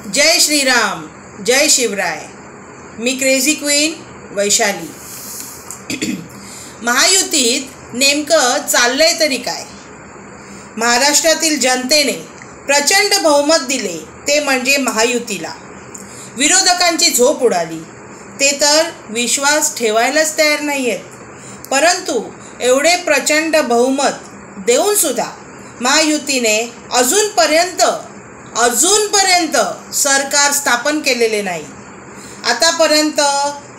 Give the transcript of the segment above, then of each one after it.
जय श्रीराम, जय शिवराय. मी crazy queen Vaishali. महायुतीत नेमकं चाललंय तरी काय? महाराष्ट्रातील जनतेने प्रचंड बहुमत दिले ते म्हणजे महायुतीला. विरोधकांची झोप उडाली, ते तर विश्वास ठेवायलाच तयार नाही आहेत. परंतु एवढे प्रचंड बहुमत देऊन सुद्धा महायुतीने अजूनपर्यंत सरकार स्थापन केलेले नाही. आतापर्यंत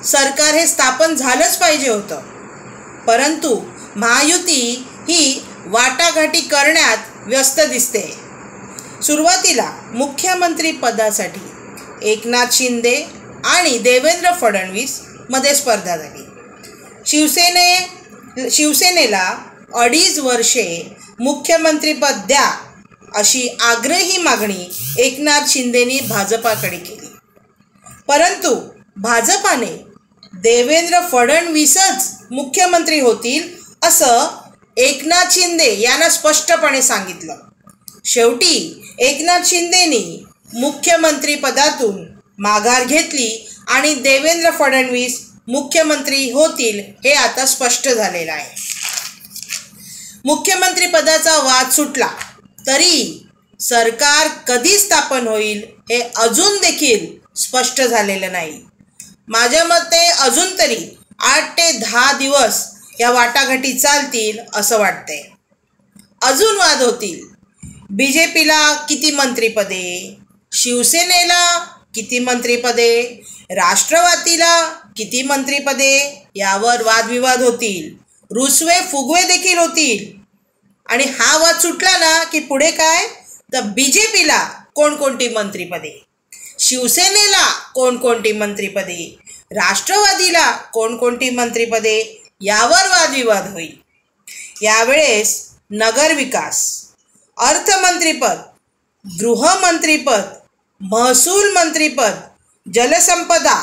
सरकार हे स्थापन झालंच पाहिजे होतं, परंतु महायुती ही वाटाघाटी करण्यात व्यस्त दिसते. सुरुवातीला मुख्यमंत्री पदासाठी एकनाथ शिंदे आणि देवेंद्र फडणवीस मध्ये स्पर्धा झाली. शिवसेनेला 2.5 वर्षे मुख्यमंत्रीपद द्या अशी आग्रही मागणी एकनाथ शिंदेनी भाजपाकडे केली. परंतु भाजपाने देवेंद्र फडणवीसच मुख्यमंत्री होतील असं एकनाथ शिंदे यांना स्पष्टपणे सांगितलं. शेवटी एकनाथ शिंदेनी मुख्यमंत्रीपदातून माघार घेतली आणि देवेंद्र फडणवीस मुख्यमंत्री होतील हे आता स्पष्ट झालेलं आहे. मुख्यमंत्रीपदाचा वाद सुटला तरी सरकार कधी स्थापन होईल हे अजून देखील स्पष्ट झालेलं नाही. माझ्या मते अजून तरी 8 ते 10 दिवस या वाटाघाटी चालतील असं वाटतंय. अजून वाद होतील. BJPला किती मंत्रिपदे, शिवसेनेला किती मंत्रिपदे, राष्ट्रवादीला किती मंत्रिपदे यावर वादविवाद होतील. रुसवे फुगवे देखील होतील. आणि हा वाद सुटला ना की पुढे काय, तर BJPला कोणकोणती मंत्रिपदे, शिवसेनेला कोणकोणती मंत्रिपदे, राष्ट्रवादीला कोणकोणती मंत्रिपदे यावर वादविवाद होईल. यावेळेस नगरविकास, अर्थमंत्रीपद, गृहमंत्रीपद, महसूल मंत्रीपद, जलसंपदा,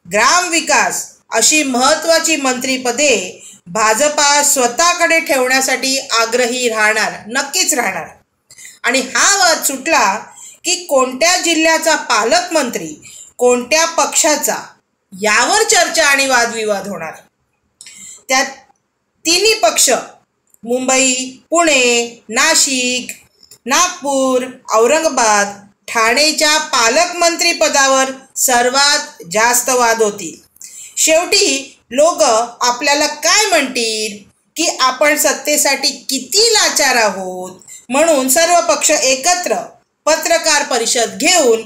ग्रामविकास अशी महत्त्वाची मंत्रिपदे भाजपा स्वतःकडे ठेवण्यासाठी आग्रही राहणार, नक्कीच राहणार. आणि हा वाद सुटला की कोणत्या जिल्ह्याचा पालकमंत्री, कोणत्या पक्षाचा यावर चर्चा आणि वादविवाद होणार. त्यात तिन्ही पक्ष मुंबई, पुणे, नाशिक, नागपूर, औरंगाबाद, ठाणेच्या पालकमंत्रीपदावर सर्वात जास्त वाद होतील. शेवटी लोक आपल्याला काय म्हणतील की आपण सत्तेसाठी किती लाचार आहोत. म्हणून सर्व पक्ष एकत्र पत्रकार परिषद घेऊन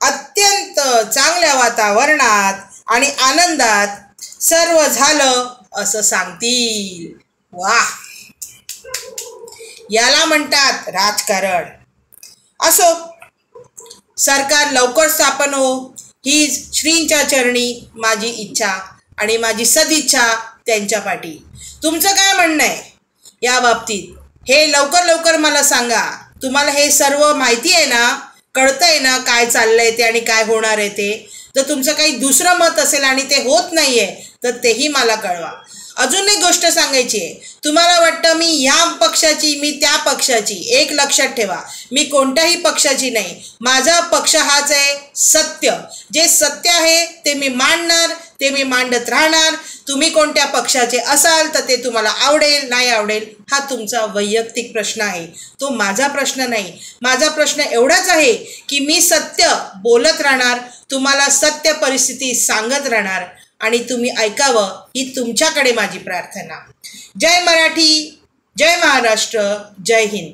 अत्यंत चांगल्या वातावरणात आणि आनंदात सर्व झालं असं सांगतील. वाह, याला म्हणतात राजकारण. असो, सरकार लवकर स्थापन हो हीच श्रींच्या चरणी माझी इच्छा आणि माझी सदिच्छा त्यांच्या पाठी. तुमचं काय म्हणणं आहे या बाबतीत हे लवकर मला सांगा. तुम्हाला हे सर्व माहिती आहे ना, कळतंय ना काय चाललंय ते आणि काय होणार आहे ते. तर तुमचं काही दुसरं मत असेल आणि ते होत नाही आहे तर तेही मला कळवा. अजून एक गोष्ट सांगायची आहे. तुम्हाला वाटतं मी या पक्षाची, मी त्या पक्षाची. एक लक्षात ठेवा, मी कोणत्याही पक्षाची नाही. माझा पक्ष हाच आहे सत्य. जे सत्य आहे ते मी मांडणार, ते मी मांडत राहणार. तुम्ही कोणत्या पक्षाचे असाल तर ते तुम्हाला आवडेल नाही आवडेल हा तुमचा वैयक्तिक प्रश्न आहे, तो माझा प्रश्न नाही. माझा प्रश्न एवढाच आहे की मी सत्य बोलत राहणार, तुम्हाला सत्य परिस्थिती सांगत राहणार आणि तुम्ही ऐकावं ही तुमच्याकडे माझी प्रार्थना. जय मराठी, जय महाराष्ट्र, जय हिंद.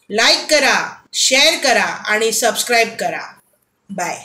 लाईक करा, शेअर करा आणि सबस्क्राईब करा. बाय.